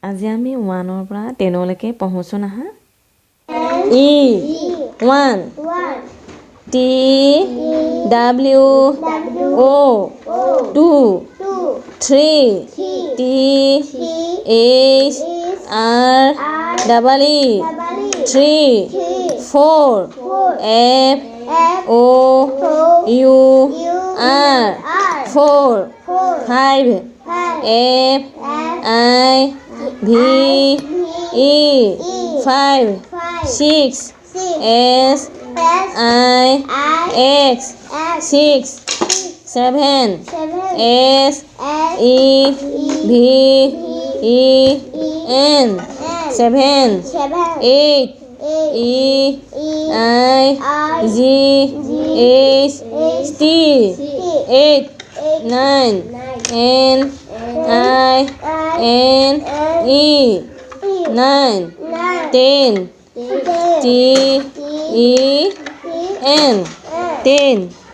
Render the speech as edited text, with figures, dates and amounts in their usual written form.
আজি আমি 1 পৰা 10 লৈকে পঢ়োছো না হা ই 1 T W O 2 3 T H R double E 3 4 F O U R 4 5 F I V E 5 6 S I X 6 7 S E V E N 7 8 E I G H T 8 9 N I N E 9 10 T E N 10